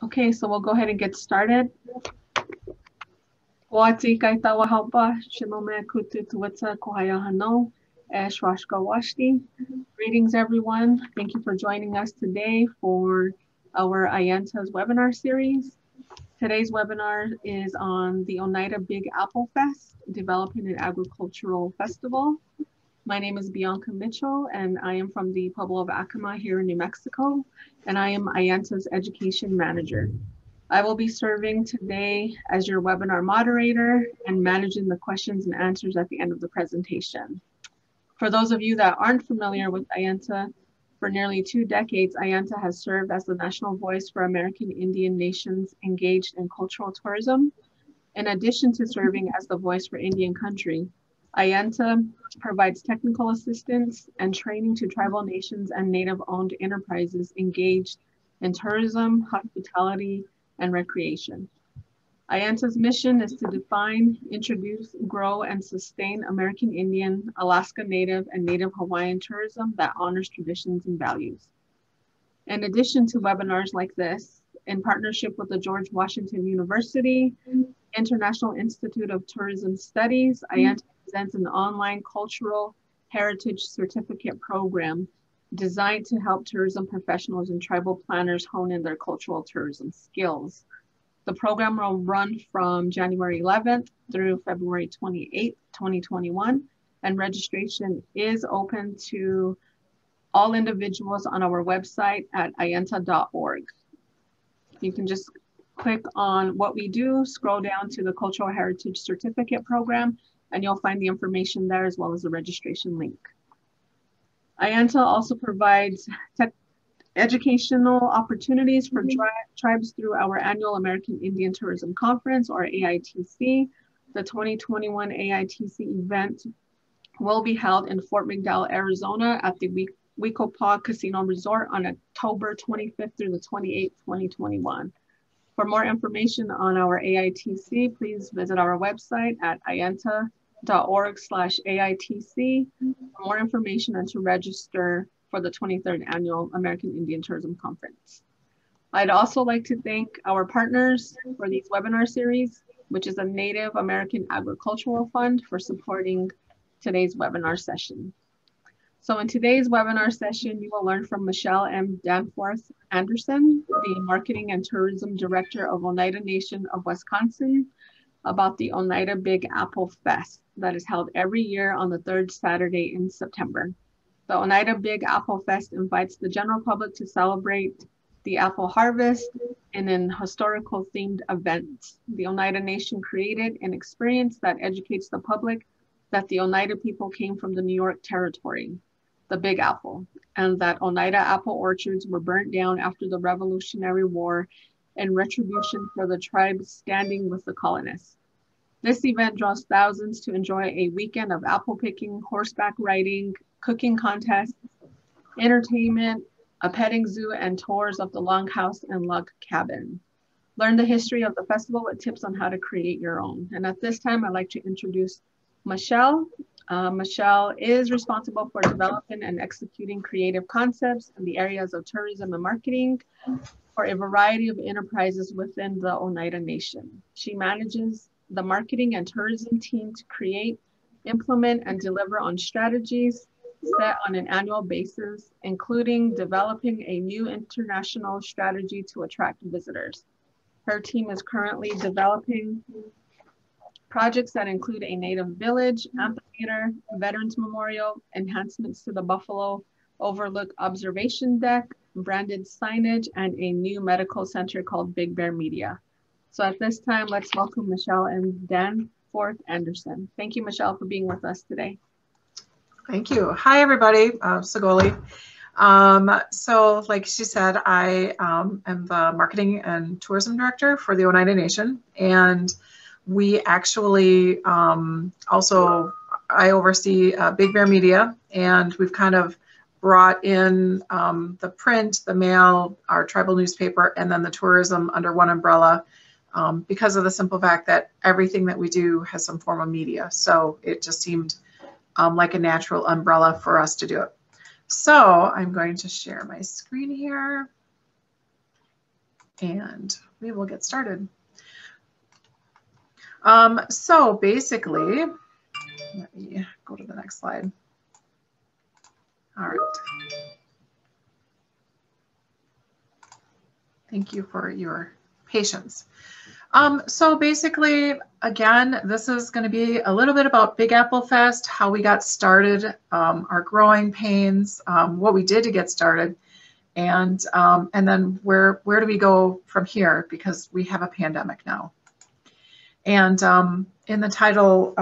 Okay, so we'll go ahead and get started. Greetings everyone. Thank you for joining us today for our Ayenta's webinar series. Today's webinar is on the Oneida Big Apple Fest, Developing an Agricultural Festival. My name is Bianca Mitchell, and I am from the Pueblo of Acoma here in New Mexico, and I am Ayenta's Education Manager. I will be serving today as your webinar moderator and managing the questions and answers at the end of the presentation. For those of you that aren't familiar with Ayenta, for nearly 2 decades, Ayenta has served as the national voice for American Indian nations engaged in cultural tourism. In addition to serving as the voice for Indian country, Ayenta provides technical assistance and training to tribal nations and native-owned enterprises engaged in tourism, hospitality, and recreation. Ayenta's mission is to define, introduce, grow, and sustain American Indian, Alaska Native, and Native Hawaiian tourism that honors traditions and values. In addition to webinars like this, in partnership with the George Washington University, International Institute of Tourism Studies, Ayenta presents an online cultural heritage certificate program designed to help tourism professionals and tribal planners hone in their cultural tourism skills. The program will run from January 11th through February 28th, 2021, and registration is open to all individuals on our website at ayenta.org. You can just click on what we do, scroll down to the Cultural Heritage Certificate Program, and you'll find the information there as well as the registration link. Ayenta also provides educational opportunities for tribes through our annual American Indian Tourism Conference, or AITC. The 2021 AITC event will be held in Fort McDowell, Arizona at the Wekopaw Casino Resort on October 25th through the 28th, 2021. For more information on our AITC, please visit our website at ayenta.org/AITC for more information and to register for the 23rd Annual American Indian Tourism Conference. I'd also like to thank our partners for these webinar series, which is a Native American Agricultural Fund, for supporting today's webinar session. So in today's webinar session, you will learn from Michelle M. Danforth Anderson, the Marketing and Tourism Director of Oneida Nation of Wisconsin, about the Oneida Big Apple Fest that is held every year on the 3rd Saturday in September. The Oneida Big Apple Fest invites the general public to celebrate the apple harvest in an historical themed event. The Oneida Nation created an experience that educates the public that the Oneida people came from the New York Territory, the Big Apple, and that Oneida apple orchards were burnt down after the Revolutionary War in retribution for the tribe standing with the colonists. This event draws thousands to enjoy a weekend of apple picking, horseback riding, cooking contests, entertainment, a petting zoo, and tours of the Longhouse and Log Cabin. Learn the history of the festival with tips on how to create your own. And at this time, I'd like to introduce Michelle. Michelle is responsible for developing and executing creative concepts in the areas of tourism and marketing for a variety of enterprises within the Oneida Nation. She manages the marketing and tourism team to create, implement, and deliver on strategies set on an annual basis, including developing a new international strategy to attract visitors. Her team is currently developing projects that include a native village, amphitheater, veterans memorial, enhancements to the Buffalo Overlook observation deck, branded signage, and a new medical center called Big Bear Media. So at this time, let's welcome Michelle and Danforth Anderson. Thank you, Michelle, for being with us today. Thank you. Hi, everybody. Sagoli. So like she said, I am the Marketing and Tourism Director for the Oneida Nation. And we actually I oversee Big Bear Media, and we've kind of brought in the print, the mail, our tribal newspaper, and then the tourism under one umbrella because of the simple fact that everything that we do has some form of media. So it just seemed like a natural umbrella for us to do it. So I'm going to share my screen here. and we will get started. So basically, let me go to the next slide. All right. Thank you for your patience. So basically, again, this is going to be a little bit about Big Apple Fest, how we got started, our growing pains, what we did to get started, and then where do we go from here, because we have a pandemic now. And in the title,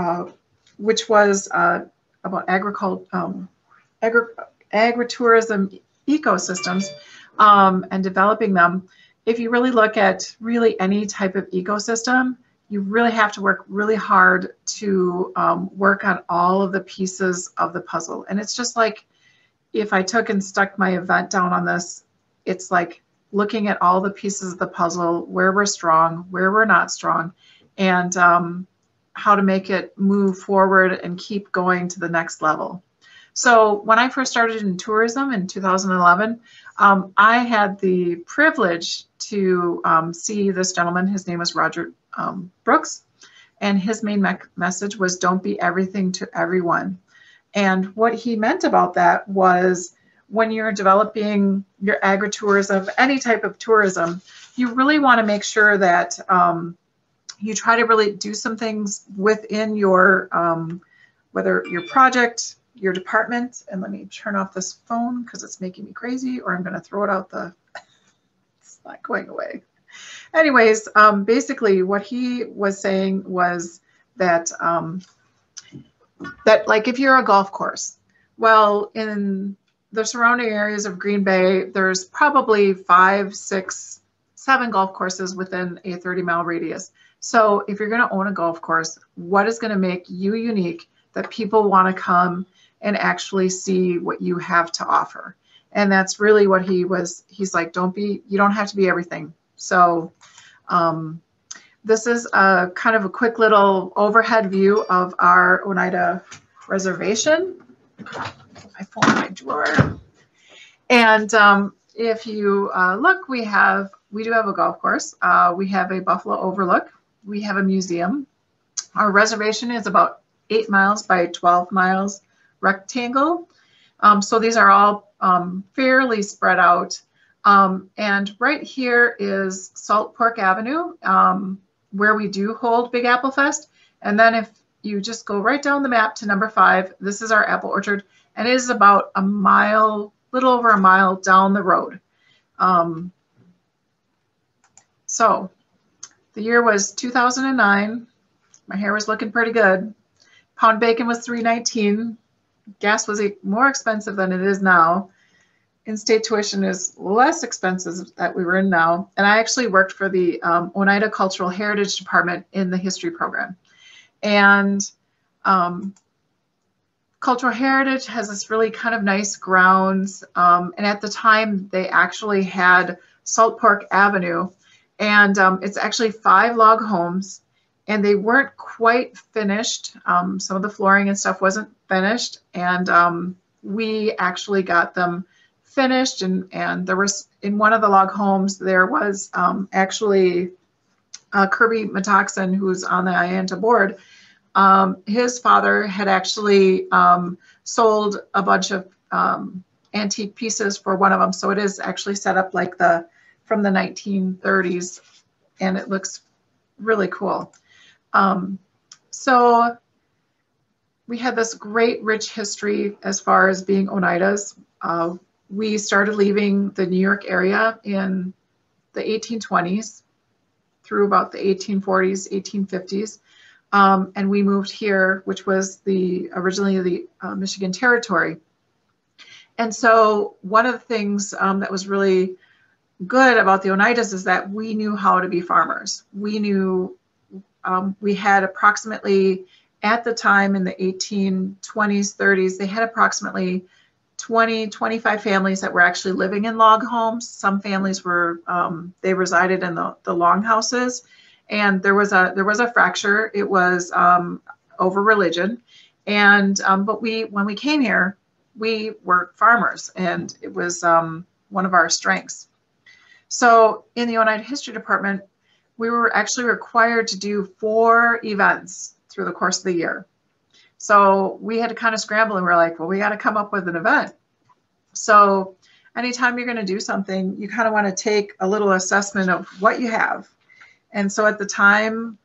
which was about agritourism ecosystems and developing them, if you really look at really any type of ecosystem, you really have to work really hard to work on all of the pieces of the puzzle. And it's just like, if I took and stuck my event down on this, it's like looking at all the pieces of the puzzle, where we're strong, where we're not strong, and how to make it move forward and keep going to the next level. So when I first started in tourism in 2011, I had the privilege to see this gentleman. His name was Roger Brooks, and his main message was, don't be everything to everyone. And what he meant about that was, when you're developing your agritourism, any type of tourism, you really want to make sure that you try to really do some things within your, whether your project, your department. And let me turn off this phone because it's making me crazy, or I'm going to throw it out the, it's not going away. Anyways, basically what he was saying was that, that like if you're a golf course, well, in the surrounding areas of Green Bay, there's probably 5, 6, 7 golf courses within a 30-mile radius. So if you're going to own a golf course, what is going to make you unique that people want to come and actually see what you have to offer? And that's really what he's like, you don't have to be everything. So this is a kind of a quick little overhead view of our Oneida reservation. My phone in my drawer. And if you look, we do have a golf course. We have a buffalo overlook. We have a museum. Our reservation is about 8 miles by 12 miles rectangle. So these are all fairly spread out. And right here is Salt Pork Avenue, where we do hold Big Apple Fest. And then if you just go right down the map to number 5, this is our apple orchard, and it is about a mile, little over a mile down the road. So the year was 2009. My hair was looking pretty good. Pound bacon was $3.19. Gas was more expensive than it is now. In-state tuition is less expensive that we were in now. And I actually worked for the Oneida Cultural Heritage Department in the history program. And Cultural Heritage has this really kind of nice grounds. And at the time, they actually had Salt Pork Avenue. And it's actually 5 log homes. And they weren't quite finished. Some of the flooring and stuff wasn't finished. And we actually got them finished. And there was, in one of the log homes, there was actually Kirby Metoxen, who's on the IANTA board. His father had actually sold a bunch of antique pieces for one of them. So it is actually set up like from the 1930s, and it looks really cool. So we had this great rich history as far as being Oneidas. We started leaving the New York area in the 1820s through about the 1840s, 1850s. And we moved here, which was originally the Michigan Territory. And so one of the things that was really good about the Oneidas is that we knew how to be farmers. We knew we had approximately, at the time in the 1820s, 30s, they had approximately 20, 25 families that were actually living in log homes. Some families were, they resided in the longhouses. And there was a fracture. It was over religion. And but when we came here, we were farmers, and it was one of our strengths. So in the Oneida History Department, we were actually required to do 4 events through the course of the year. So we had to kind of scramble, and we're like, well, we got to come up with an event. So anytime you're going to do something, you kind of want to take a little assessment of what you have. And so at the time,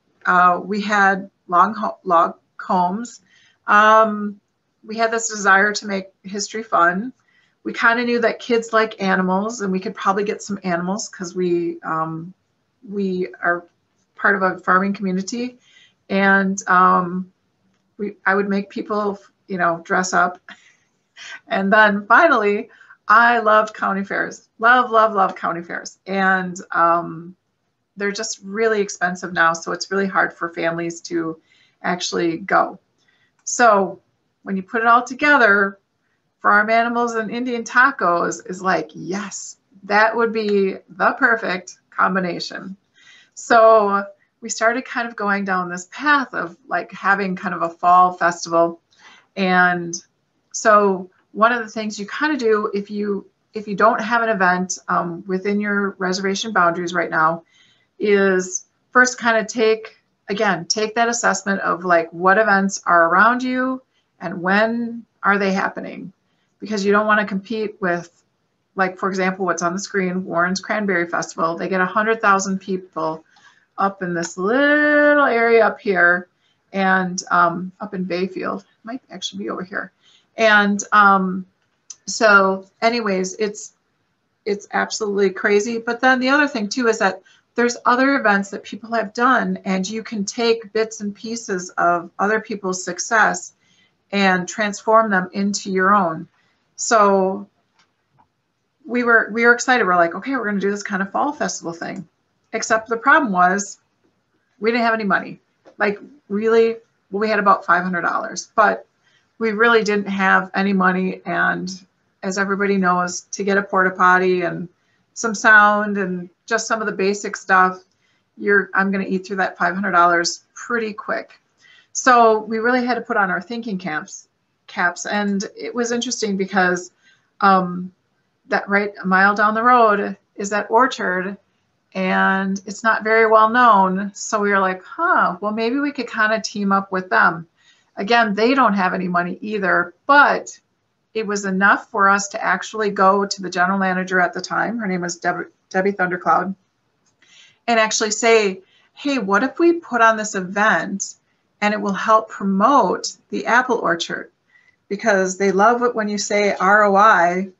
we had log homes. We had this desire to make history fun. We kind of knew that kids like animals, and we could probably get some animals because we are part of a farming community. And I would make people, you know, dress up. And then finally, I loved county fairs. Love county fairs. And they're just really expensive now, so it's really hard for families to actually go. So when you put it all together, farm animals and Indian tacos is like, yes, that would be the perfect combination. So we started kind of going down this path of like having kind of a fall festival. And so one of the things you kind of do if you don't have an event within your reservation boundaries right now is first kind of take that assessment of like what events are around you and when are they happening, because you don't want to compete with, like, for example, what's on the screen, Warren's Cranberry Festival. They get 100,000 people up in this little area up here, and up in Bayfield, might actually be over here. And so anyways, it's absolutely crazy. But then the other thing too is that there's other events that people have done, and you can take bits and pieces of other people's success and transform them into your own. So we were excited. We're like, okay, we're going to do this kind of fall festival thing. Except the problem was we didn't have any money. Like, really, well, we had about $500, but we really didn't have any money. And as everybody knows, to get a porta potty and some sound and just some of the basic stuff, I'm going to eat through that $500 pretty quick. So we really had to put on our thinking caps. And it was interesting because that right a mile down the road is that orchard, and it's not very well known. So we were like, well, maybe we could kind of team up with them. Again, they don't have any money either, but it was enough for us to actually go to the general manager at the time. Her name was Debbie Thundercloud, and actually say, hey, what if we put on this event and it will help promote the apple orchard? Because they love it when you say ROI.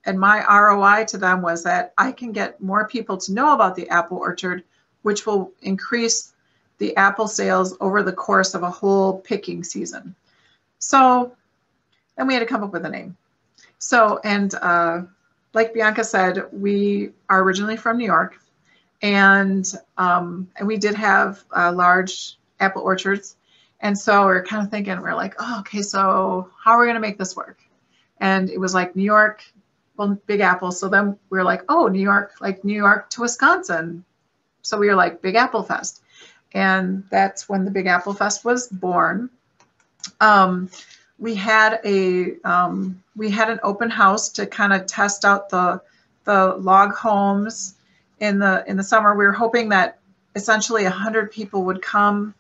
And my ROI to them was that I can get more people to know about the apple orchard, which will increase the apple sales over the course of a whole picking season. So then we had to come up with a name. So, and like Bianca said, we are originally from New York, and we did have large apple orchards. And so we're kind of thinking, we're like, oh, okay, so how are we going to make this work? And it was like New York, well, Big Apple. So then we were like, oh, New York, like New York to Wisconsin. So we were like Big Apple Fest. And that's when the Big Apple Fest was born. We had an open house to kind of test out the log homes in the summer. We were hoping that essentially 100 people would come,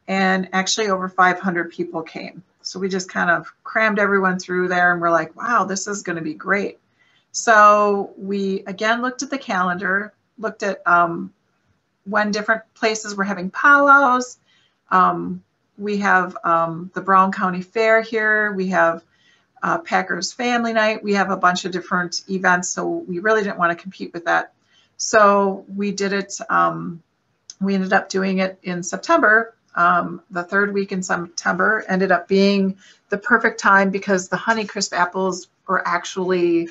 and actually over 500 people came. So we just kind of crammed everyone through there, and we're like, wow, this is going to be great. So we again looked at the calendar, looked at when different places were having powwows. We have the Brown County Fair here. We have Packers Family Night. We have a bunch of different events, so we really didn't want to compete with that. So we did it, we ended up doing it in September. The third week in September ended up being the perfect time because the Honeycrisp apples were actually,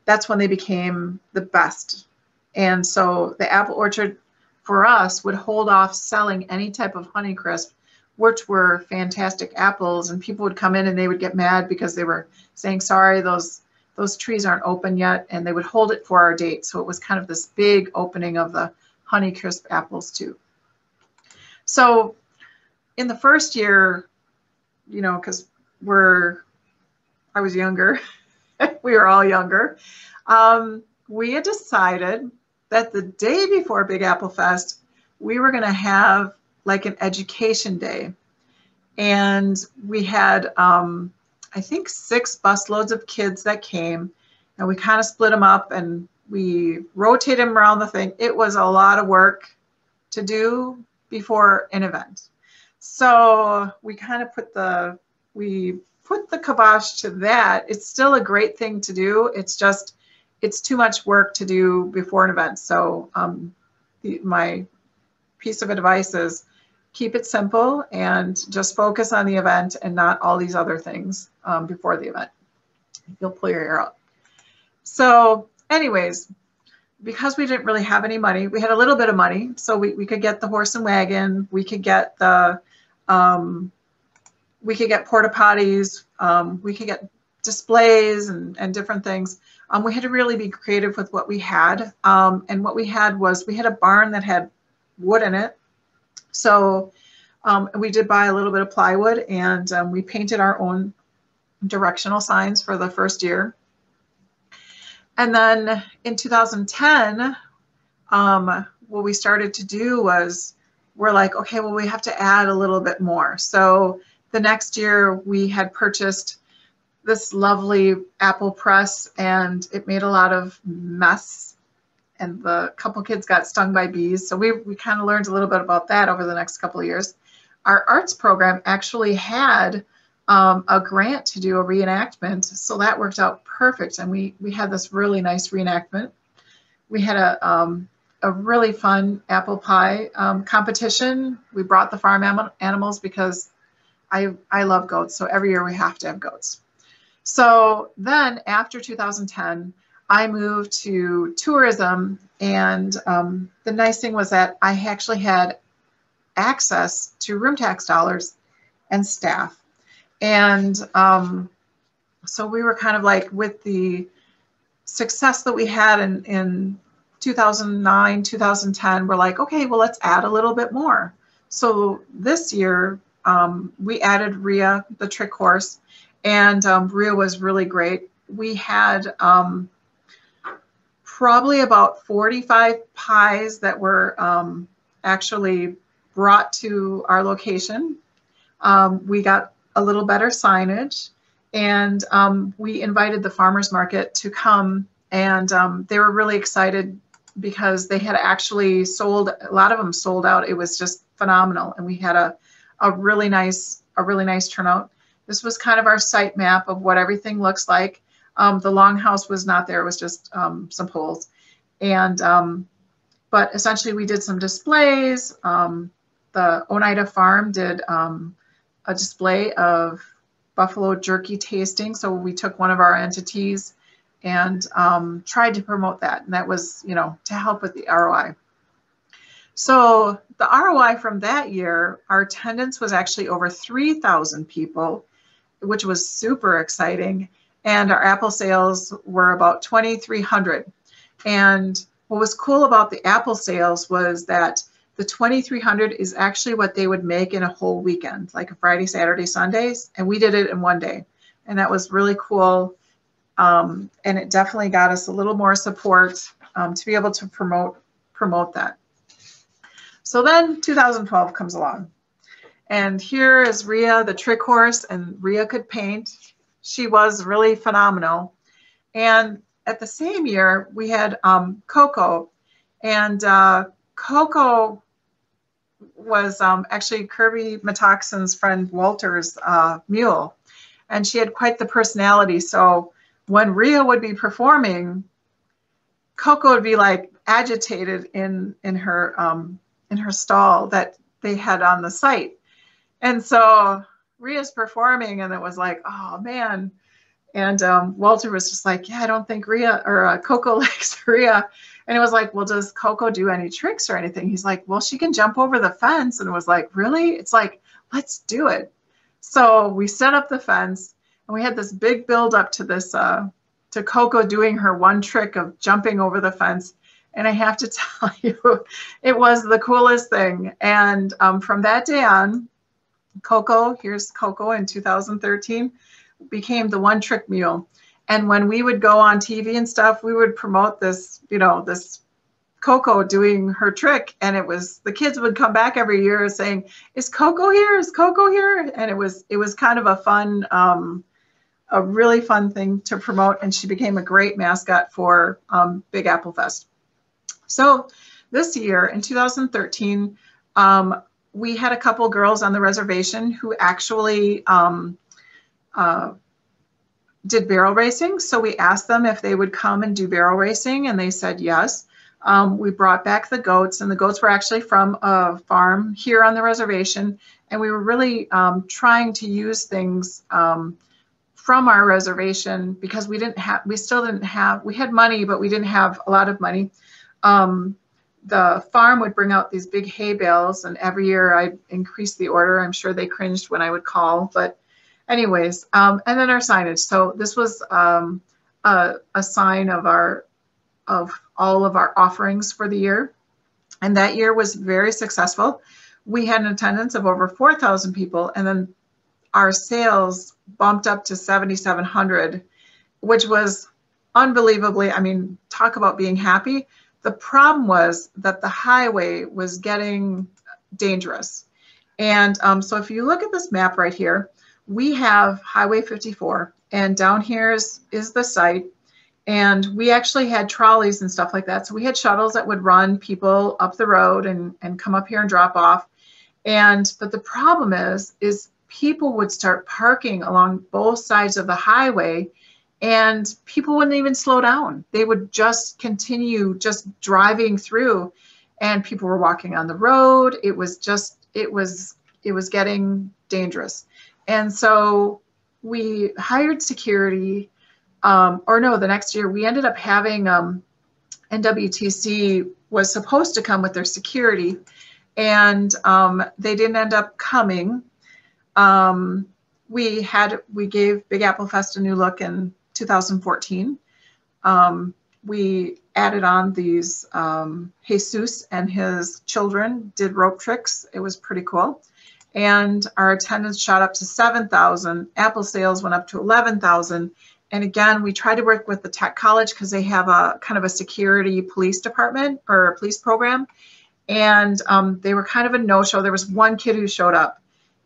that's when they became the best. And so the apple orchard for us would hold off selling any type of Honeycrisp, which were fantastic apples, and people would come in and they would get mad because they were saying, sorry, those trees aren't open yet, and they would hold it for our date. So it was kind of this big opening of the Honeycrisp apples too. So in the first year, you know, because I was younger, we were all younger, we had decided that the day before Big Apple Fest, we were going to have like an education day. And we had, I think, 6 busloads of kids that came, and we kind of split them up and we rotated them around the thing. It was a lot of work to do before an event. So we kind of put the kibosh to that. It's still a great thing to do. It's just, it's too much work to do before an event. So my piece of advice is keep it simple and just focus on the event and not all these other things before the event. You'll pull your hair out. So anyways, because we didn't really have any money, we had a little bit of money. So we could get the horse and wagon, we could get the, we could get porta potties, we could get displays and different things. We had to really be creative with what we had. And what we had was, we had a barn that had wood in it. So we did buy a little bit of plywood, and we painted our own directional signs for the first year. And then in 2010, what we started to do was, we're like, okay, well, we have to add a little bit more. So the next year we had purchased this lovely apple press, and it made a lot of mess, and the couple kids got stung by bees. So we kind of learned a little bit about that over the next couple of years. Our arts program actually had a grant to do a reenactment, so that worked out perfect, and we had this really nice reenactment. We had a really fun apple pie competition. We brought the farm animals because I love goats, so every year we have to have goats. So then after 2010, I moved to tourism, and the nice thing was that I actually had access to room tax dollars and staff. And so we were kind of like, with the success that we had in 2009, 2010, we're like, okay, well, let's add a little bit more. So this year we added Rhea, the trick horse, and Rhea was really great. We had probably about 45 pies that were actually brought to our location. We got a little better signage, and we invited the farmers market to come, and they were really excited because they had actually sold, a lot of them sold out. It was just phenomenal, and we had a really nice turnout. This was kind of our site map of what everything looks like. The Longhouse was not there, it was just some poles. And but essentially we did some displays. The Oneida farm did a display of buffalo jerky tasting. So we took one of our entities and tried to promote that. And that was, you know, to help with the ROI. So the ROI from that year, our attendance was actually over 3,000 people, which was super exciting. And our apple sales were about 2,300. And what was cool about the apple sales was that the 2,300 is actually what they would make in a whole weekend, like a Friday, Saturday, Sundays. And we did it in one day. And that was really cool. And it definitely got us a little more support to be able to promote that. So then 2012 comes along. And here is Rhea, the trick horse, and Rhea could paint. She was really phenomenal. And at the same year, we had Coco. And Coco was actually Kirby Metoxen's friend Walter's mule. And she had quite the personality. So when Rhea would be performing, Coco would be like agitated in her stall that they had on the site. And so Rhea's performing, and it was like, oh man. And Walter was just like, yeah, I don't think Rhea or Coco likes Rhea. And it was like, well, does Coco do any tricks or anything? He's like, well, she can jump over the fence. And it was like, really? It's like, let's do it. So we set up the fence, and we had this big build up to this, to Coco doing her one trick of jumping over the fence. And I have to tell you, it was the coolest thing. And from that day on, Coco, here's Coco in 2013, became the one trick mule. And when we would go on TV and stuff, we would promote this, you know, this Coco doing her trick, and it was, the kids would come back every year saying, "Is Coco here? Is Coco here?" And it was kind of a fun, a really fun thing to promote, and she became a great mascot for Big Apple Fest. So this year in 2013, we had a couple girls on the reservation who actually did barrel racing. So we asked them if they would come and do barrel racing, and they said yes. We brought back the goats, and the goats were actually from a farm here on the reservation. And we were really trying to use things from our reservation, because we had money, but we didn't have a lot of money. The farm would bring out these big hay bales, and every year I increased the order. I'm sure they cringed when I would call, but anyways, and then our signage. So this was a sign of all of our offerings for the year. And that year was very successful. We had an attendance of over 4,000 people, and then our sales bumped up to 7,700, which was unbelievably, I mean, talk about being happy. The problem was that the highway was getting dangerous. And so if you look at this map right here, we have Highway 54, and down here is the site. And we actually had trolleys and stuff like that. So we had shuttles that would run people up the road and come up here and drop off. But the problem is people would start parking along both sides of the highway, and people wouldn't even slow down. They would just continue just driving through, and people were walking on the road. It was getting dangerous. And so we hired security, the next year we ended up having NWTC was supposed to come with their security, and they didn't end up coming. We gave Big Apple Fest a new look in 2014. We added on these, Jesus and his children did rope tricks. It was pretty cool. And our attendance shot up to 7,000. Apple sales went up to 11,000. And again, we tried to work with the Tech College because they have a kind of a security police department or a police program. And they were kind of a no-show. There was one kid who showed up,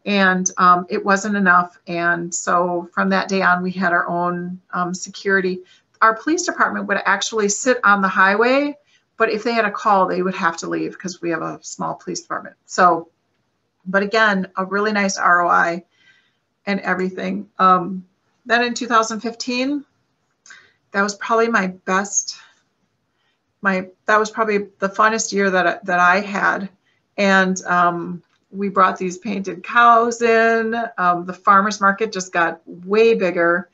and it wasn't enough. And so from that day on, we had our own security. Our police department would actually sit on the highway, but if they had a call, they would have to leave because we have a small police department. So, but again, a really nice ROI and everything. Then in 2015, that was probably my best. That was probably the funnest year that I had. And we brought these painted cows in. The farmers market just got way bigger.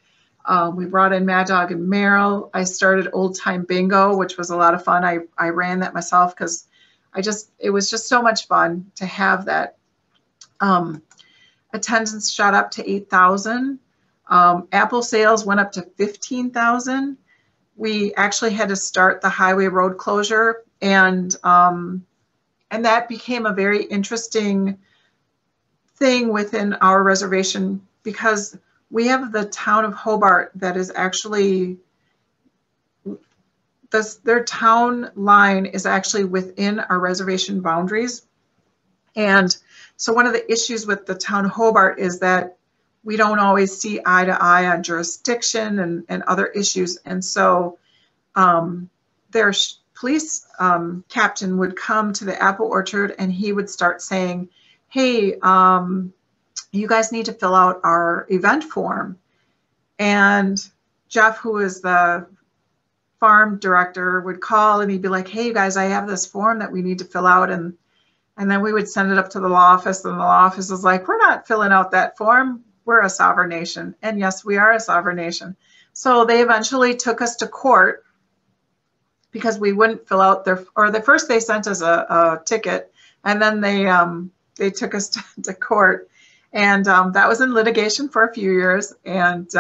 We brought in Mad Dog and Merrill. I started Old Time Bingo, which was a lot of fun. I ran that myself because it was just so much fun to have that. Attendance shot up to 8,000. Apple sales went up to 15,000. We actually had to start the highway road closure, and that became a very interesting thing within our reservation, because we have the town of Hobart that is actually, their town line is actually within our reservation boundaries. And so one of the issues with the town of Hobart is that we don't always see eye to eye on jurisdiction and other issues. And so their police captain would come to the apple orchard, and he would start saying, "Hey, you guys need to fill out our event form." And Jeff, who is the farm director, would call, and he'd be like, "Hey, you guys, I have this form that we need to fill out." And then we would send it up to the law office, and the law office is like, "We're not filling out that form. We're a sovereign nation." And yes, we are a sovereign nation. So they eventually took us to court because we wouldn't fill out first they sent us a ticket, and then they took us to court. And that was in litigation for a few years, and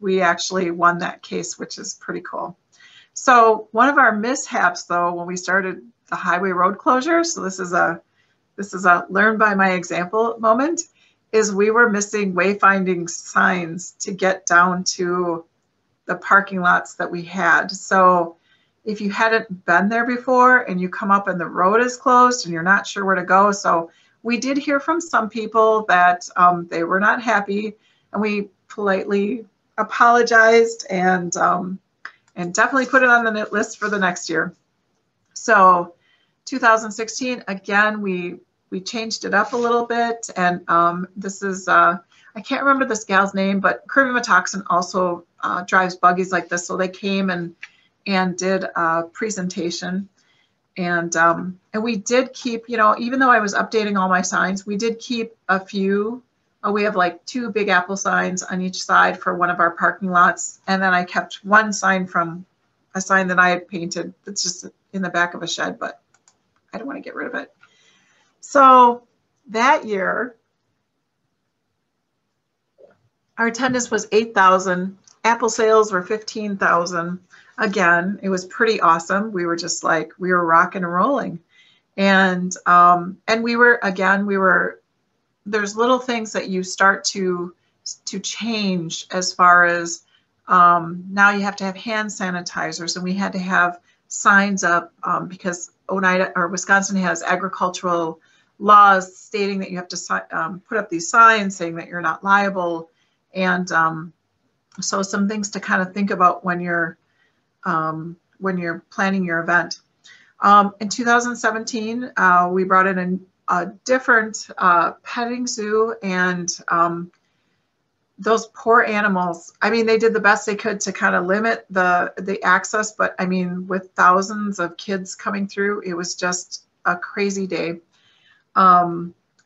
we actually won that case, which is pretty cool. So one of our mishaps, though, when we started the highway road closure, so this is a learn by my example moment, is we were missing wayfinding signs to get down to the parking lots that we had. So if you hadn't been there before and you come up and the road is closed and you're not sure where to go. So we did hear from some people that they were not happy, and we politely apologized and definitely put it on the list for the next year. So 2016, again, we changed it up a little bit, and this is, I can't remember this gal's name, but Kirby Metoxen also drives buggies like this, so they came and did a presentation, and we did keep, you know, even though I was updating all my signs, we did keep a few. We have like 2 Big Apple signs on each side for one of our parking lots, and then I kept one sign from a sign that I had painted that's just in the back of a shed, but I don't want to get rid of it. So that year, our attendance was 8,000. Apple sales were 15,000. Again, it was pretty awesome. We were just like, we were rocking and rolling. And we were, there's little things that you start to change as far as now you have to have hand sanitizers, and we had to have signs up because Oneida or Wisconsin has agricultural laws stating that you have to put up these signs saying that you're not liable. And so some things to kind of think about when you're planning your event. In 2017, we brought in a different petting zoo, and those poor animals, I mean, they did the best they could to kind of limit the access, but I mean, with thousands of kids coming through, it was just a crazy day.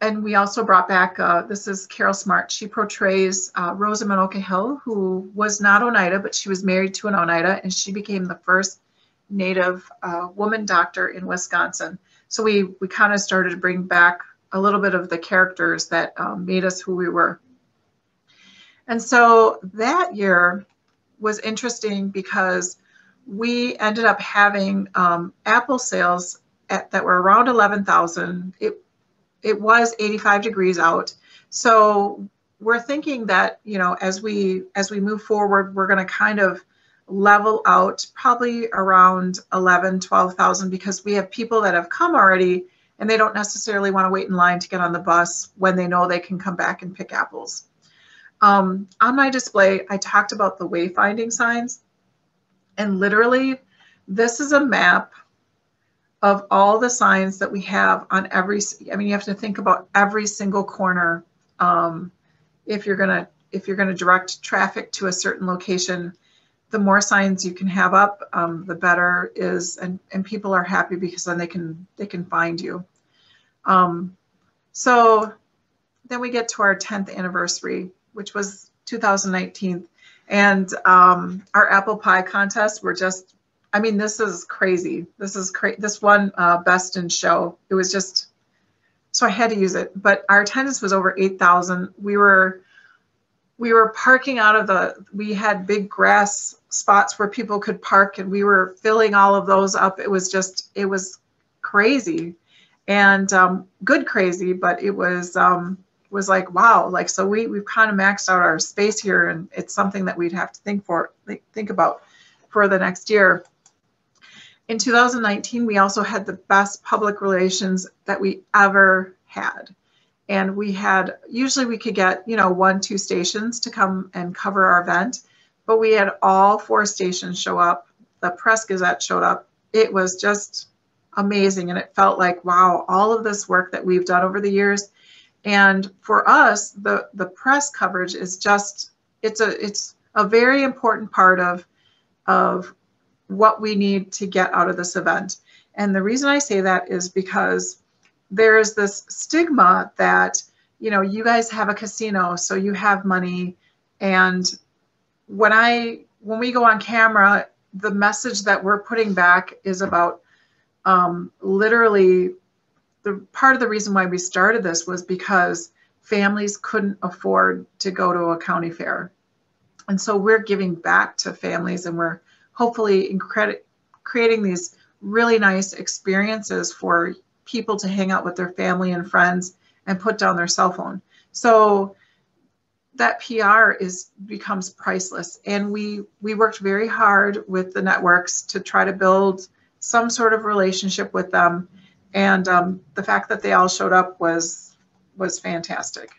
And we also brought back, this is Carol Smart. She portrays Rosamond Okehill, who was not Oneida, but she was married to an Oneida, and she became the first Native woman doctor in Wisconsin. So we kind of started to bring back a little bit of the characters that made us who we were. And so that year was interesting because we ended up having apple sales that were around 11,000. It was 85 degrees out. So we're thinking that, you know, as we move forward, we're going to kind of level out probably around 11, 12,000, because we have people that have come already and they don't necessarily want to wait in line to get on the bus when they know they can come back and pick apples. On my display, I talked about the wayfinding signs, and literally this is a map of all the signs that we have on every, I mean, you have to think about every single corner. If you're gonna direct traffic to a certain location, the more signs you can have up, the better is, and people are happy because then they can find you. So then we get to our 10th anniversary, which was 2019, and our apple pie contest were just, I mean, this is crazy. This won best in show. It was just, so I had to use it. But our attendance was over 8,000. We were parking out of we had big grass spots where people could park, and we were filling all of those up. It was crazy, and good crazy, but it was like, wow, like, so we've kind of maxed out our space here, and it's something that we'd have to think about for the next year. In 2019, we also had the best public relations that we ever had. And we had, usually we could get, you know, 1-2 stations to come and cover our event, but we had all 4 stations show up. The Press Gazette showed up. It was just amazing. And it felt like, wow, all of this work that we've done over the years. And for us, the press coverage is just, it's a very important part of what we need to get out of this event. And the reason I say that is because there is this stigma that, you know, you guys have a casino, so you have money. And when we go on camera, the message that we're putting back is about literally, the part of the reason why we started this was because families couldn't afford to go to a county fair. And so we're giving back to families, and we're hopefully creating these really nice experiences for people to hang out with their family and friends and put down their cell phone. So that PR becomes priceless. And we worked very hard with the networks to try to build some sort of relationship with them. And the fact that they all showed up was fantastic.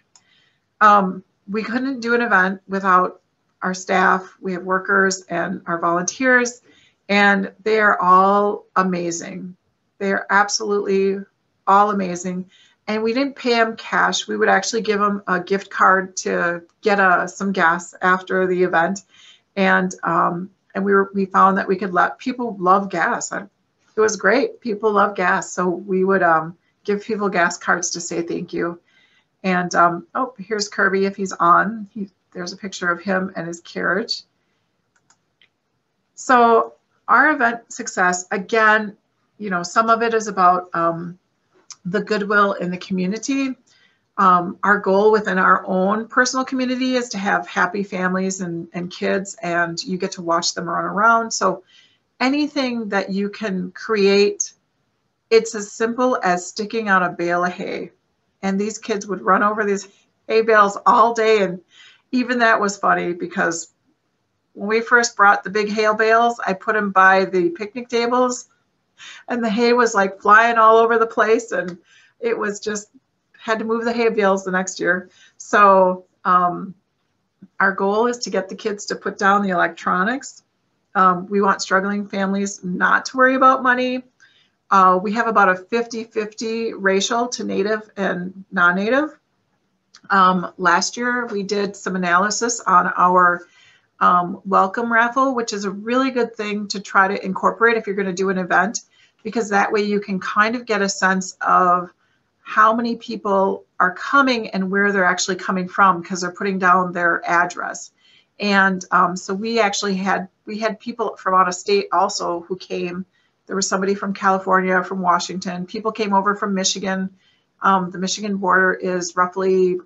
We couldn't do an event without our staff. We have workers and our volunteers, and they are all amazing. They are absolutely all amazing. And we didn't pay them cash. We would actually give them a gift card to get some gas after the event. And we found that we could let people love gas. It was great. People love gas. So we would give people gas cards to say thank you. And oh, here's Kirby if he's on. There's a picture of him and his carriage. So our event success, again, some of it is about the goodwill in the community. Our goal within our own personal community is to have happy families and kids, and you get to watch them run around. So anything that you can create, it's as simple as sticking out a bale of hay. And these kids would run over these hay bales all day. And even that was funny, because when we first brought the big hay bales, I put them by the picnic tables, and the hay was like flying all over the place, and it was just, had to move the hay bales the next year. So our goal is to get the kids to put down the electronics. We want struggling families not to worry about money. We have about a 50-50 ratio to Native and non-Native. Last year, we did some analysis on our welcome raffle, which is a really good thing to try to incorporate if you're going to do an event, because that way you can kind of get a sense of how many people are coming and where they're actually coming from, because they're putting down their address. And so we actually had people from out of state also who came. There was somebody from California, from Washington. People came over from Michigan. The Michigan border is roughly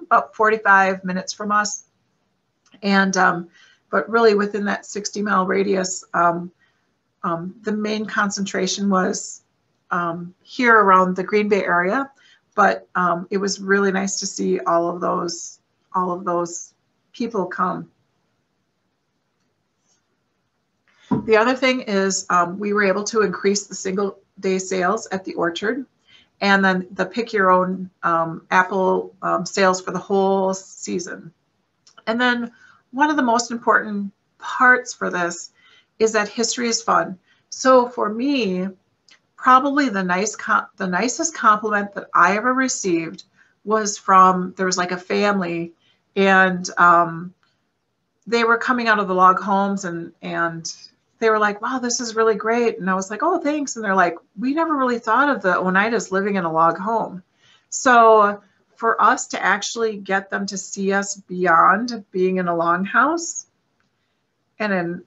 about 45 minutes from us. And but really within that 60-mile radius, the main concentration was here around the Green Bay area. But it was really nice to see all of those people come. The other thing is we were able to increase the single day sales at the orchard, and then the pick your own apple sales for the whole season. And then one of the most important parts for this is that history is fun. So for me, probably the nicest compliment that I ever received was there was like a family, and they were coming out of the log homes, and they were like, wow, this is really great. And I was like, oh, thanks. And they're like, we never really thought of the Oneidas living in a log home. So for us to actually get them to see us beyond being in a longhouse and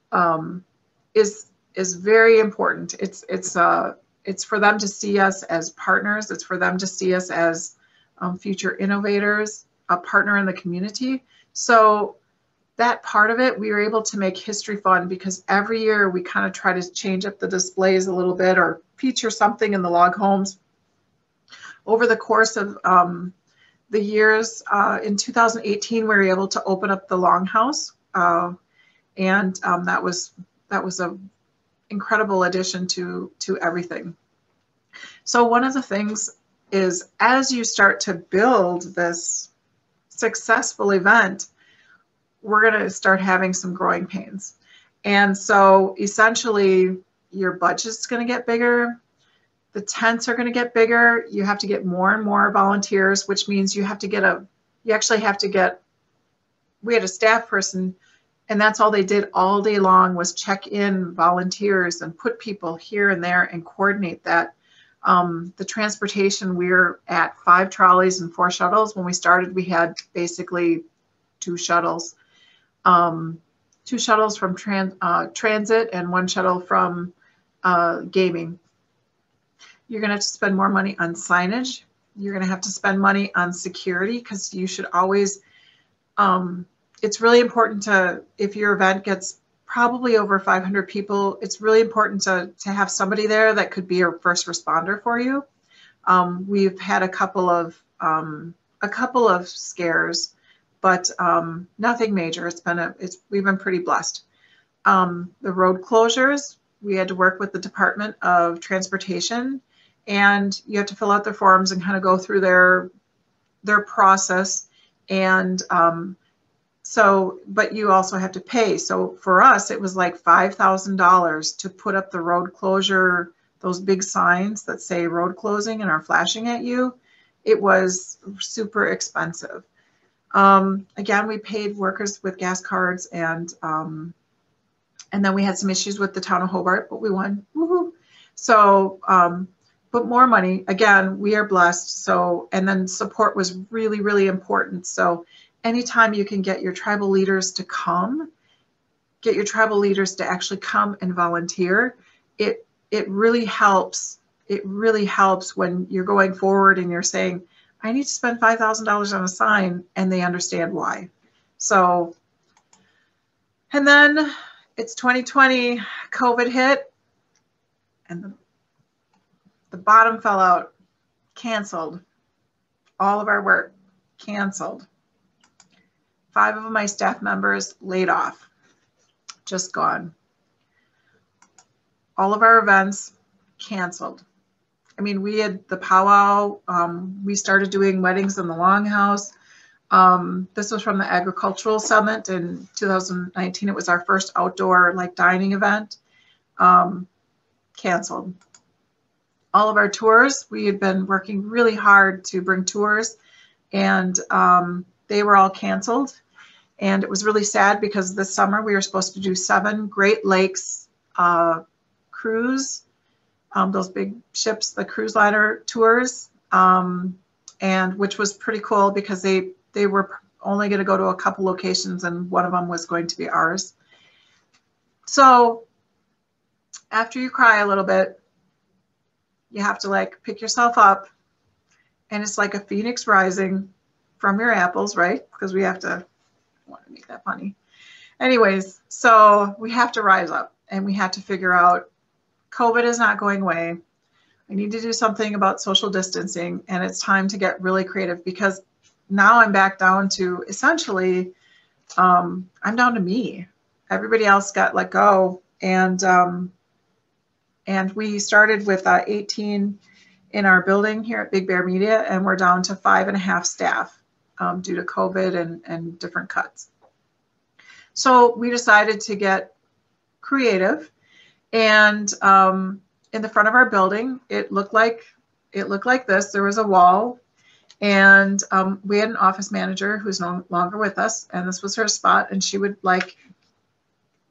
is very important. It's for them to see us as partners. It's for them to see us as future innovators, a partner in the community. So that part of it, we were able to make history fun, because every year we kind of try to change up the displays a little bit or feature something in the log homes. Over the course of the years, in 2018, we were able to open up the Longhouse, and that was an incredible addition to everything. So one of the things is, as you start to build this successful event, we're going to start having some growing pains. And so essentially your budget's going to get bigger. The tents are going to get bigger. You have to get more and more volunteers, which means we had a staff person, and that's all they did all day long was check in volunteers and put people here and there and coordinate that. The transportation, we're at 5 trolleys and 4 shuttles. When we started, we had basically 2 shuttles. 2 shuttles from transit and 1 shuttle from gaming. You're going to have to spend more money on signage. You're going to have to spend money on security, because you should always, it's really important to, if your event gets probably over 500 people, it's really important to have somebody there that could be a first responder for you. We've had a couple of scares but nothing major. We've been pretty blessed. The road closures, we had to work with the Department of Transportation, and you have to fill out their forms and kind of go through their process. And but you also have to pay. So for us, it was like $5,000 to put up the road closure, those big signs that say road closing and are flashing at you. It was super expensive. Again, we paid workers with gas cards, and then we had some issues with the town of Hobart, but we won. Woohoo! So, but more money. Again, we are blessed. So, and then support was really, really important. So, anytime you can get your tribal leaders to come, get your tribal leaders to actually come and volunteer, it really helps. It really helps when you're going forward and you're saying, I need to spend $5,000 on a sign, and they understand why. So, and then it's 2020, COVID hit, and the bottom fell out, canceled. All of our work canceled. 5 of my staff members laid off, just gone. All of our events canceled. I mean, we had the powwow. We started doing weddings in the Longhouse. This was from the Agricultural Summit in 2019. It was our first outdoor dining event. Canceled. All of our tours, we had been working really hard to bring tours, and they were all canceled. And it was really sad because this summer we were supposed to do 7 Great Lakes cruise, those big ships, the cruise liner tours, and which was pretty cool because they were only going to go to a couple locations, and one of them was going to be ours. So after you cry a little bit, you have to pick yourself up, and it's like a phoenix rising from your apples, right? Because we have to, I want to make that funny. Anyways, so we have to rise up, and we have to figure out COVID is not going away. I need to do something about social distancing, and it's time to get really creative, because now I'm back down to essentially, I'm down to me. Everybody else got let go, and we started with 18 in our building here at Big Bear Media, and we're down to 5.5 staff due to COVID and different cuts. So we decided to get creative, and in the front of our building, it looked like this. There was a wall, and we had an office manager who's no longer with us, and this was her spot, and she would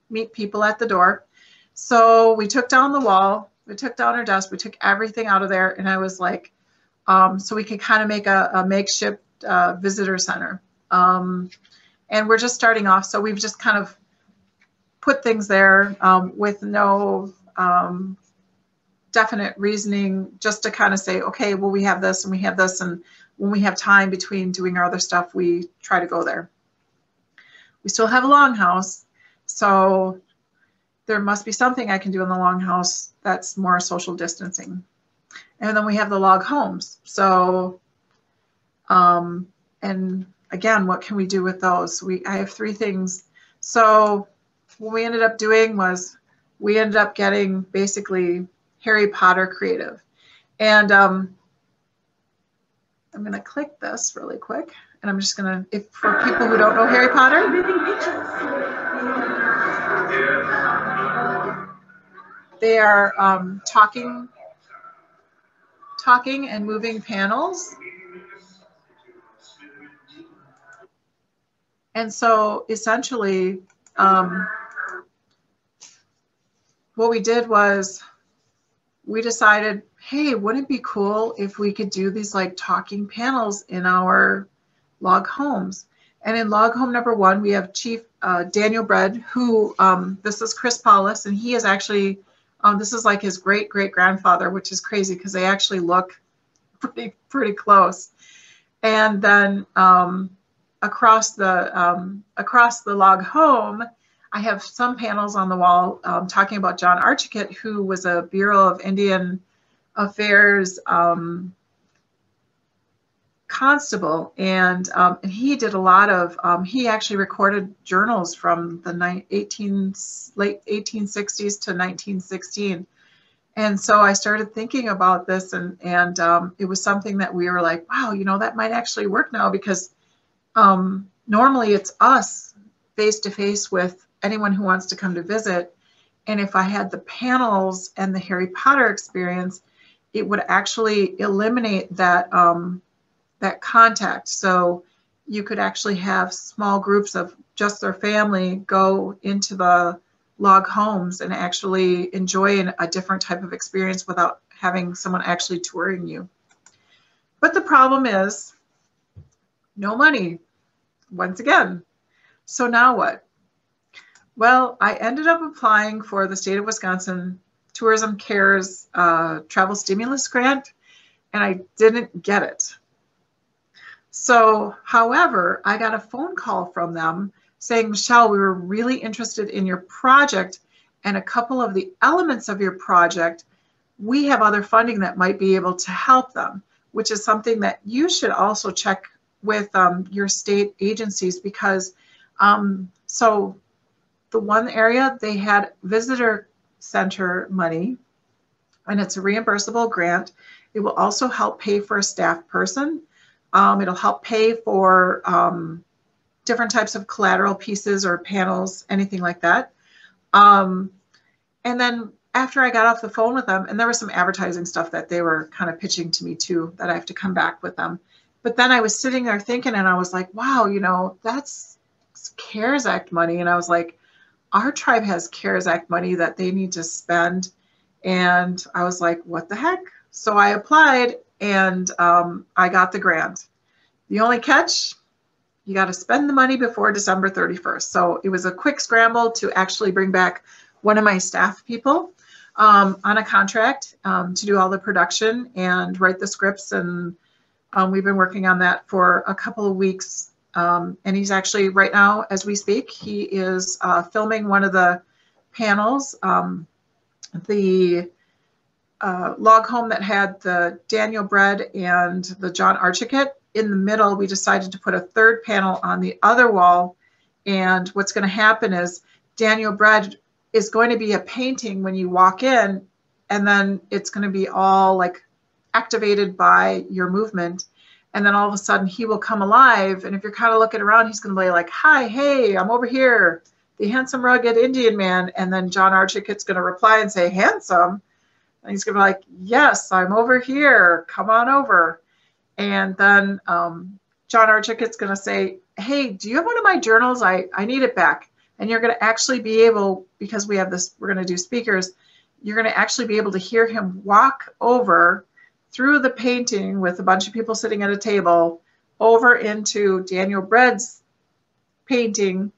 meet people at the door. So we took down the wall, we took down her desk, we took everything out of there, and I was like, so we could kind of make a makeshift visitor center. And we're just starting off, so we've just kind of put things there with no definite reasoning, just to kind of say, okay, well, we have this and we have this, and when we have time between doing our other stuff, we try to go there. We still have a longhouse, so there must be something I can do in the longhouse that's more social distancing. And then we have the log homes. So, and again, what can we do with those? I have 3 things. So what we ended up doing was we ended up getting basically Harry Potter creative. And I'm going to click this really quick. And I'm just going to, for people who don't know Harry Potter, they are talking and moving panels. And so essentially, what we did was we decided, hey, wouldn't it be cool if we could do these talking panels in our log homes? And in log home number 1, we have Chief Daniel Bread, who, this is Chris Paulus, and he is actually, this is like his great-great-grandfather, which is crazy because they actually look pretty close. And then across the log home, I have some panels on the wall talking about John Archicott, who was a Bureau of Indian Affairs constable, and he did a lot of, he actually recorded journals from the late 1860s to 1916. And so I started thinking about this, and it was something that we were like, wow, you know, that might actually work now, because normally it's us face to face with anyone who wants to come to visit. And if I had the panels and the Harry Potter experience, it would actually eliminate that that contact. So you could actually have small groups of just their family go into the log homes and actually enjoy a different type of experience without having someone actually touring you. But the problem is no money, once again. So now what? Well, I ended up applying for the state of Wisconsin Tourism Cares Travel Stimulus Grant, and I didn't get it. So, however, I got a phone call from them saying, Michelle, we were really interested in your project and a couple of the elements of your project. We have other funding that might be able to help them, which is something that you should also check with your state agencies, because so the one area, they had visitor center money, and it's a reimbursable grant. It will also help pay for a staff person. It'll help pay for different types of collateral pieces or panels, anything like that. And then after I got off the phone with them, and there was some advertising stuff that they were kind of pitching to me too, that I have to come back with them. But then I was sitting there thinking, and I was like, wow, you know, that's CARES Act money. And I was like, our tribe has CARES Act money that they need to spend. And I was like, what the heck? So I applied, and I got the grant. The only catch, you got to spend the money before December 31st. So it was a quick scramble to actually bring back one of my staff people on a contract to do all the production and write the scripts. And we've been working on that for a couple of weeks. And he's actually, right now, as we speak, he is filming one of the panels. The log home that had the Daniel Bread and the John Archicot. In the middle, we decided to put a third panel on the other wall. And what's going to happen is Daniel Bread is going to be a painting when you walk in, and then it's going to be all like activated by your movement. And then all of a sudden he will come alive. And if you're kind of looking around, he's going to be like, hi, hey, I'm over here, the handsome, rugged Indian man. And then John Archicot's going to reply and say, handsome. And he's going to be like, yes, I'm over here. Come on over. And then John Archicot's going to say, hey, do you have one of my journals? I need it back. And you're going to actually be able, because we have this, we're going to do speakers, you're going to actually be able to hear him walk over through the painting with a bunch of people sitting at a table over into Daniel Bread's painting,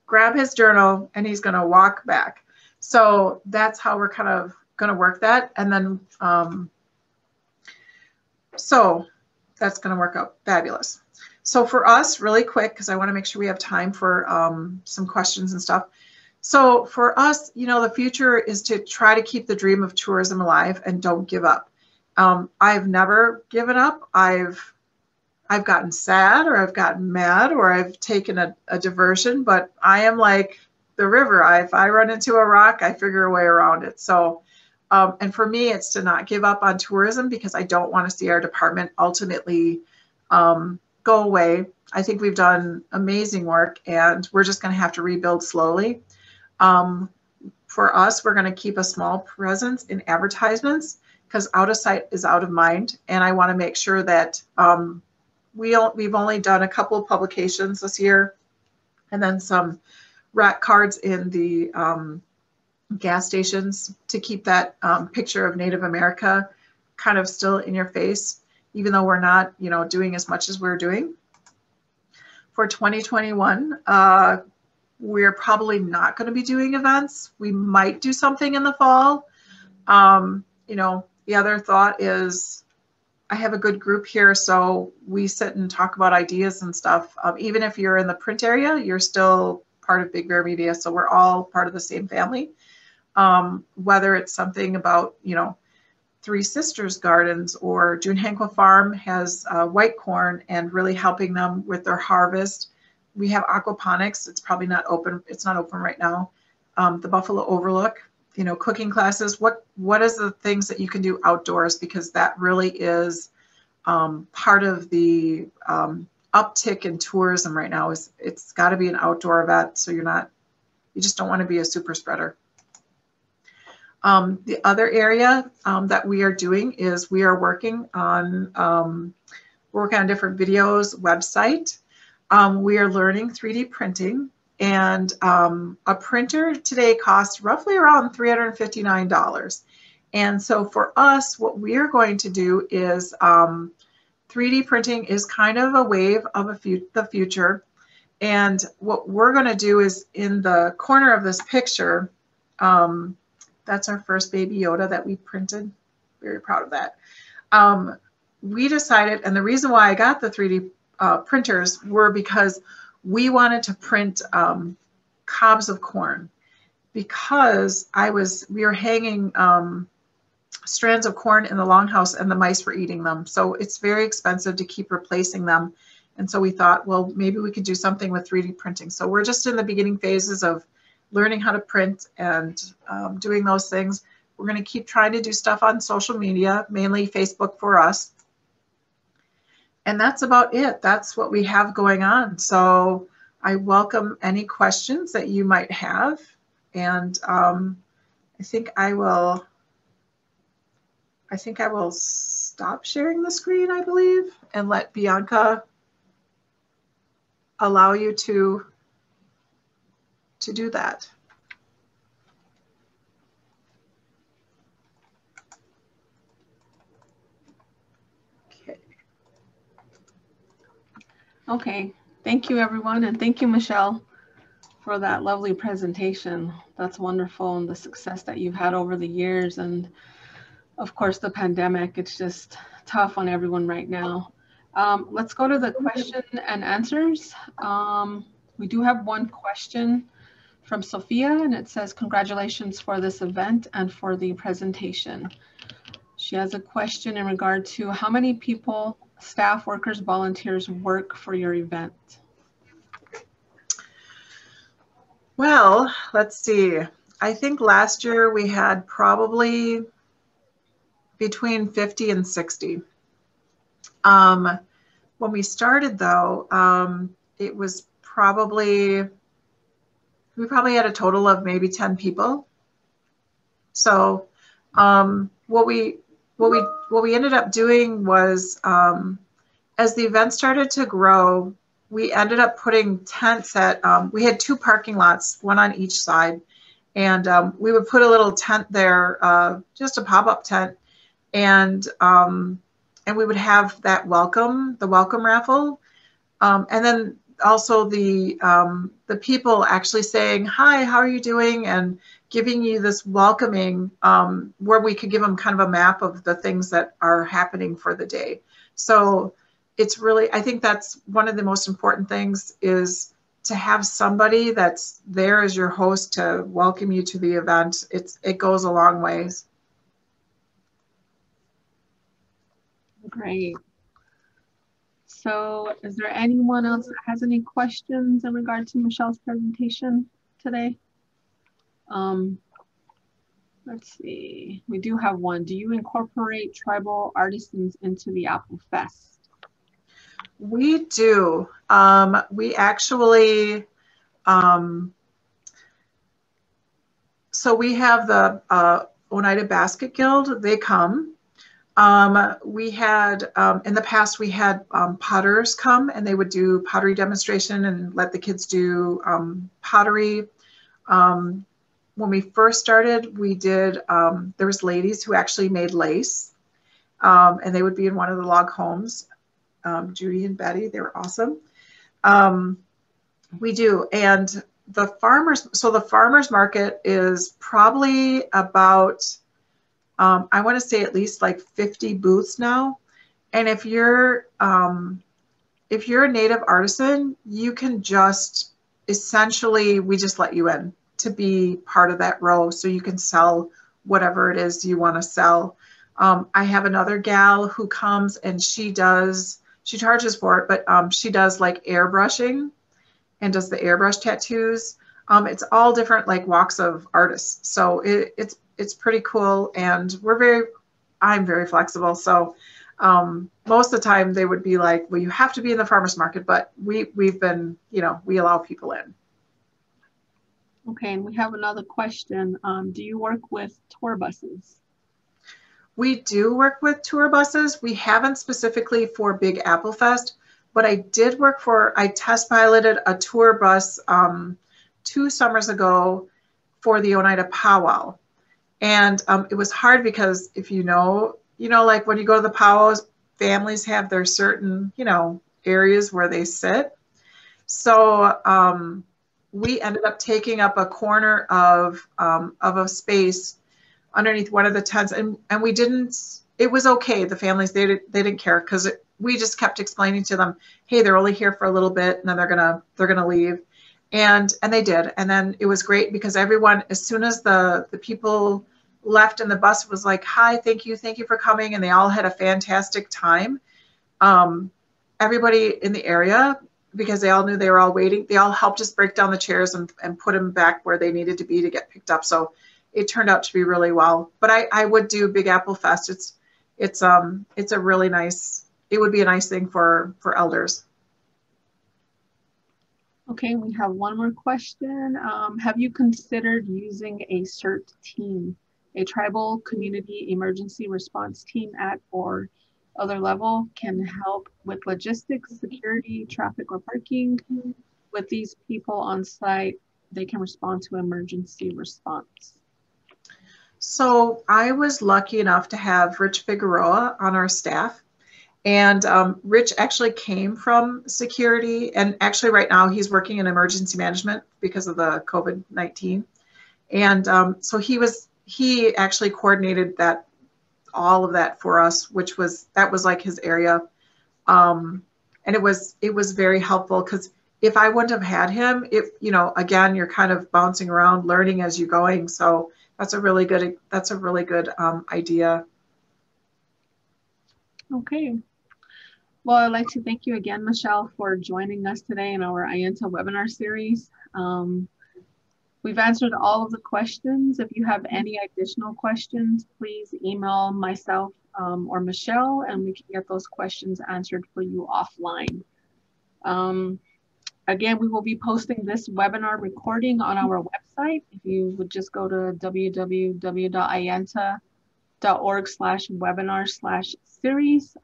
grab his journal, and he's going to walk back. So that's how we're kind of going to work that. And then, so that's going to work out fabulous. So for us, really quick, because I want to make sure we have time for some questions and stuff. So for us, you know, the future is to try to keep the dream of tourism alive and don't give up. I've never given up. I've gotten sad, or I've gotten mad, or I've taken a diversion, but I am like the river. If I run into a rock, I figure a way around it. So, and for me, it's to not give up on tourism, because I don't want to see our department ultimately go away. I think we've done amazing work, and we're just going to have to rebuild slowly. For us, we're going to keep a small presence in advertisements, because out of sight is out of mind. And I want to make sure that we've only done a couple of publications this year, and then some rack cards in the gas stations to keep that picture of Native America kind of still in your face, even though we're not, you know, doing as much as we're doing. For 2021, we're probably not going to be doing events. We might do something in the fall. You know, the other thought is I have a good group here, so we sit and talk about ideas and stuff. Even if you're in the print area, you're still part of Big Bear Media, so we're all part of the same family. Whether it's something about, you know, Three Sisters Gardens or June Hanqua Farm has white corn and really helping them with their harvest. We have aquaponics. It's probably not open. It's not open right now. The Buffalo Overlook, you know, cooking classes. What is the things that you can do outdoors? Because that really is part of the uptick in tourism right now. Is it's got to be an outdoor event, so you just don't want to be a super spreader. The other area that we are doing is we are working on different videos, website. We are learning 3D printing, and a printer today costs roughly around $359. And so for us, what we are going to do is 3D printing is kind of a wave of the future. And what we're going to do is in the corner of this picture, that's our first baby Yoda that we printed. Very proud of that. We decided, and the reason why I got the 3D printers were because we wanted to print cobs of corn, because we were hanging strands of corn in the longhouse and the mice were eating them. So it's very expensive to keep replacing them. And so we thought, well, maybe we could do something with 3D printing. So we're just in the beginning phases of learning how to print and doing those things. We're going to keep trying to do stuff on social media, mainly Facebook for us. And that's about it. That's what we have going on. So I welcome any questions that you might have. And I think I will stop sharing the screen, I believe, and let Bianca allow you to do that. Okay, thank you everyone, and thank you, Michelle, for that lovely presentation. That's wonderful, and the success that you've had over the years, and of course the pandemic. It's just tough on everyone right now. Let's go to the question and answers. We do have one question from Sophia, and it says, congratulations for this event and for the presentation. She has a question in regard to how many people, staff, workers, volunteers work for your event? Well, let's see. I think last year we had probably between 50 and 60. When we started though, it was we probably had a total of maybe 10 people. So what we ended up doing was, as the event started to grow, we ended up putting tents at, we had 2 parking lots, one on each side. And we would put a little tent there, just a pop-up tent. And we would have that the welcome raffle. And then also the people actually saying, hi, how are you doing? And giving you this welcoming, where we could give them kind of a map of the things that are happening for the day. So it's really, I think that's one of the most important things, is to have somebody that's there as your host to welcome you to the event. It goes a long ways. Great. So is there anyone else that has any questions in regard to Michelle's presentation today? Let's see, we do have one. Do you incorporate tribal artisans into the Apple Fest? We do. We actually, so we have the Oneida Basket Guild, they come. We had, in the past, we had potters come, and they would do pottery demonstration and let the kids do pottery. When we first started, we did, there was ladies who actually made lace, and they would be in one of the log homes. Judy and Betty, they were awesome. We do, and the farmers market is probably about, I want to say at least like 50 booths now. And if you're a native artisan, you can just essentially, we just let you in to be part of that row, so you can sell whatever it is you want to sell. I have another gal who comes and she charges for it, but she does like airbrushing and does the airbrush tattoos. It's all different like walks of artists. So it's pretty cool, and I'm very flexible. So most of the time they would be like, well, you have to be in the farmer's market, but we've been, we allow people in. Okay, and we have another question. Do you work with tour buses? We do work with tour buses. We haven't specifically for Big Apple Fest, but I test piloted a tour bus 2 summers ago for the Oneida Powwow. And it was hard because if like when you go to the powwows, families have their certain, areas where they sit. So we ended up taking up a corner of a space underneath one of the tents, and it was okay. The families, they didn't care, because we just kept explaining to them, hey, they're only here for a little bit and then they're gonna leave. And they did. And then it was great because everyone, as soon as the people left and the bus was like, hi, thank you for coming, and they all had a fantastic time. Everybody in the area, because they all knew they were all waiting, they all helped us break down the chairs and put them back where they needed to be to get picked up. So it turned out to be really well. But I would do Big Apple Fest. It's a really nice, it would be a nice thing for elders. Okay, we have one more question. Have you considered using a CERT team, a tribal community emergency response team at or other level can help with logistics, security, traffic, or parking? With these people on site, they can respond to emergency response. So I was lucky enough to have Rich Figueroa on our staff. And Rich actually came from security, and actually right now he's working in emergency management because of the COVID-19. And so he actually coordinated all of that for us, that was like his area. And it was very helpful, because if I wouldn't have had him, again, you're kind of bouncing around, learning as you're going. So that's a really good idea. Okay. Well, I'd like to thank you again, Michelle, for joining us today in our IENTA webinar series. We've answered all of the questions. If you have any additional questions, please email myself or Michelle, and we can get those questions answered for you offline. Again, we will be posting this webinar recording on our website. If you would just go to www.ienta.org/webinar/series,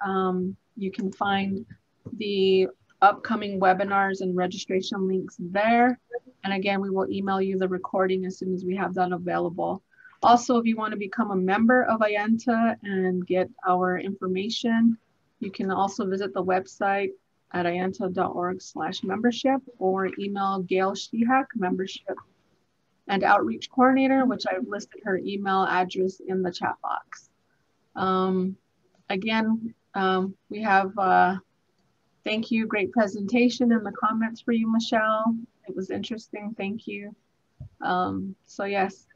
you can find the upcoming webinars and registration links there. And again, we will email you the recording as soon as we have that available. Also, if you want to become a member of IENTA and get our information, you can also visit the website at ienta.org/membership, or email Gail Shihak, membership and outreach coordinator, which I've listed her email address in the chat box. Again, we have thank you, great presentation in the comments for you, Michelle. It was interesting, thank you. So yes.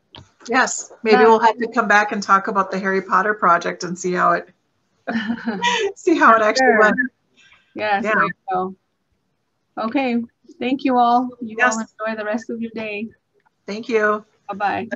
Yes, maybe we'll have to come back and talk about the Harry Potter project and see how it actually went. Yes, yeah. There you go. Okay, thank you all. You all enjoy the rest of your day. Thank you. Bye-bye.